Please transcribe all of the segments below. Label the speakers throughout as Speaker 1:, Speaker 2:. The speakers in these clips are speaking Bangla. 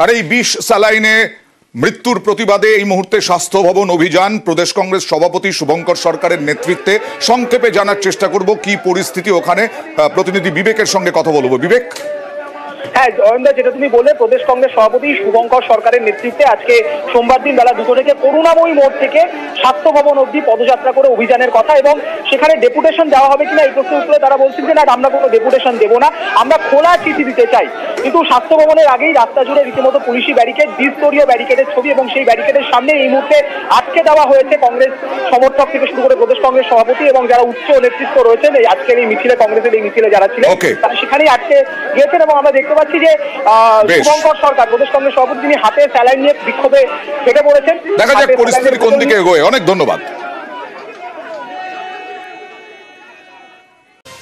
Speaker 1: আর এই বিষ স্যালাইনে মৃত্যুর প্রতিবাদে এই মুহূর্তে স্বাস্থ্য ভবন অভিযান প্রদেশ কংগ্রেস সভাপতি শুভঙ্কর সরকারের নেতৃত্বে। সংক্ষেপে জানার চেষ্টা করব কি পরিস্থিতি ওখানে, প্রতিনিধি বিবেকের সঙ্গে কথা বলবো। বিবেক।
Speaker 2: হ্যাঁ জয়ন্দা, যেটা তুমি বলে, প্রদেশ কংগ্রেস সভাপতি শুভঙ্কর সরকারের নেতৃত্বে আজকে সোমবার দিন বেলা 2টো থেকে করুণাময়ী মোড় থেকে স্বাস্থ্য ভবন অবধি পদযাত্রা করে অভিযানের কথা, এবং সেখানে ডেপুটেশন দেওয়া হবে কিনা এই প্রশ্নের উত্তরে তারা বলছেন যে না, আমরা কোনো ডেপুটেশন দেবো না, আমরা খোলা চিঠি দিতে চাই। কিন্তু স্বাস্থ্য ভবনের আগেই রাস্তা জুড়ে রীতিমতো পুলিশি ব্যারিকেড, দ্বিস্তরীয় ব্যারিকেডের ছবি, এবং সেই ব্যারিকেডের সামনে এই মুহূর্তে আটকে দেওয়া হয়েছে কংগ্রেস সমর্থক থেকে শুরু করে প্রদেশ কংগ্রেস সভাপতি এবং যারা উচ্চ নেতৃত্ব রয়েছেন এই আজকের এই মিছিলে, কংগ্রেসের এই মিছিলে যারা ছিলেন তারা সেখানেই আটকে গিয়েছেন। এবং আমরা দেখতে পাচ্ছি যে শুভঙ্কর সরকার প্রদেশ কংগ্রেস সভাপতি তিনি হাতে স্যালাইন নিয়ে বিক্ষোভে ফেটে পড়েছেন।
Speaker 1: দেখা যাক পরিস্থিতি কোন দিকে এগোয়। অনেক ধন্যবাদ।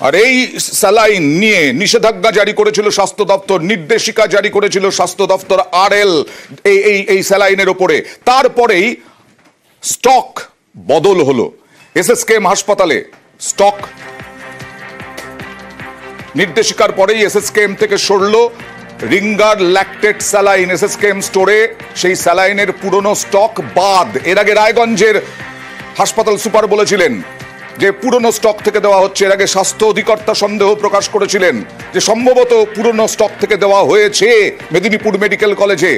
Speaker 1: আর এই স্যালাইন নিয়ে নিষেধাজ্ঞা জারি করেছিল স্বাস্থ্য দপ্তর, নির্দেশিকা জারি করেছিল স্বাস্থ্য দপ্তর RL এই স্যালাইনের ওপরে। তারপরেই স্টক বদল হলো SSKM হাসপাতালে। স্টক নির্দেশিকার পরেই SSKM থেকে সরলো রিঙ্গার ল্যাকটেট স্যালাইন। SSKM স্টোরে সেই স্যালাইনের পুরনো স্টক বাদ। এর আগে রায়গঞ্জের হাসপাতাল সুপার বলেছিলেন যে পুরনো স্টক থেকে দেওয়া হচ্ছে। এর আগে স্বাস্থ্য অধিকর্তা সন্দেহ প্রকাশ করেছিলেন যে সম্ভবত পুরনো স্টক থেকে দেওয়া হয়েছে মেদিনীপুর মেডিকেল কলেজে।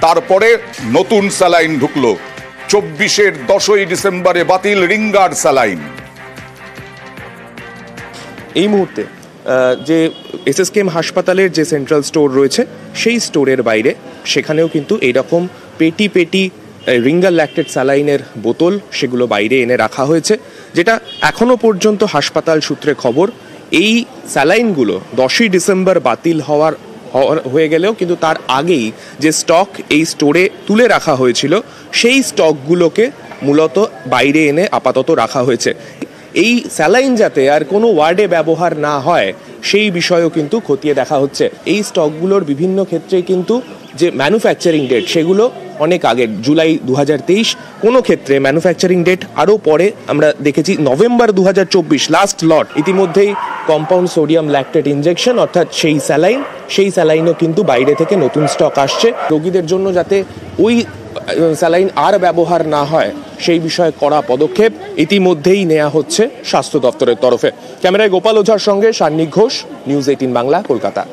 Speaker 1: তারপরে নতুন স্যালাইন ঢুকলো। 24-এর 10ই ডিসেম্বরে বাতিল রিঙ্গার স্যালাইন।
Speaker 3: এই মুহূর্তে যে SSKM হাসপাতালের যে সেন্ট্রাল স্টোর রয়েছে সেই স্টোরের বাইরে সেখানেও কিন্তু এইরকম পেটি পেটি রিঙ্গার ল্যাকটেট স্যালাইনের বোতল সেগুলো বাইরে এনে রাখা হয়েছে, যেটা এখনো পর্যন্ত হাসপাতাল সূত্রে খবর এই স্যালাইনগুলো 10ই ডিসেম্বর বাতিল হয়ে গেলেও কিন্তু তার আগেই যে স্টক এই স্টোরে তুলে রাখা হয়েছিল সেই স্টকগুলোকে মূলত বাইরে এনে আপাতত রাখা হয়েছে। এই স্যালাইন যাতে আর কোনো ওয়ার্ডে ব্যবহার না হয় সেই বিষয়েও কিন্তু খতিয়ে দেখা হচ্ছে। এই স্টকগুলোর বিভিন্ন ক্ষেত্রে কিন্তু যে ম্যানুফ্যাকচারিং ডেট সেগুলো অনেক আগের, জুলাই 2023, কোনো ক্ষেত্রে ম্যানুফ্যাকচারিং ডেট আরও পরে আমরা দেখেছি নভেম্বর 2024 লাস্ট লট। ইতিমধ্যেই কম্পাউন্ড সোডিয়াম ল্যাকটেট ইনজেকশন অর্থাৎ সেই স্যালাইনও কিন্তু বাইরে থেকে নতুন স্টক আসছে। রোগীদের জন্য যাতে ওই স্যালাইন আর ব্যবহার না হয় সেই বিষয়ে কড়া পদক্ষেপ ইতিমধ্যেই নেওয়া হচ্ছে স্বাস্থ্য দপ্তরের তরফে। ক্যামেরায় গোপাল ওঝার সঙ্গে সান্নিক ঘোষ, নিউজ 18 বাংলা, কলকাতা।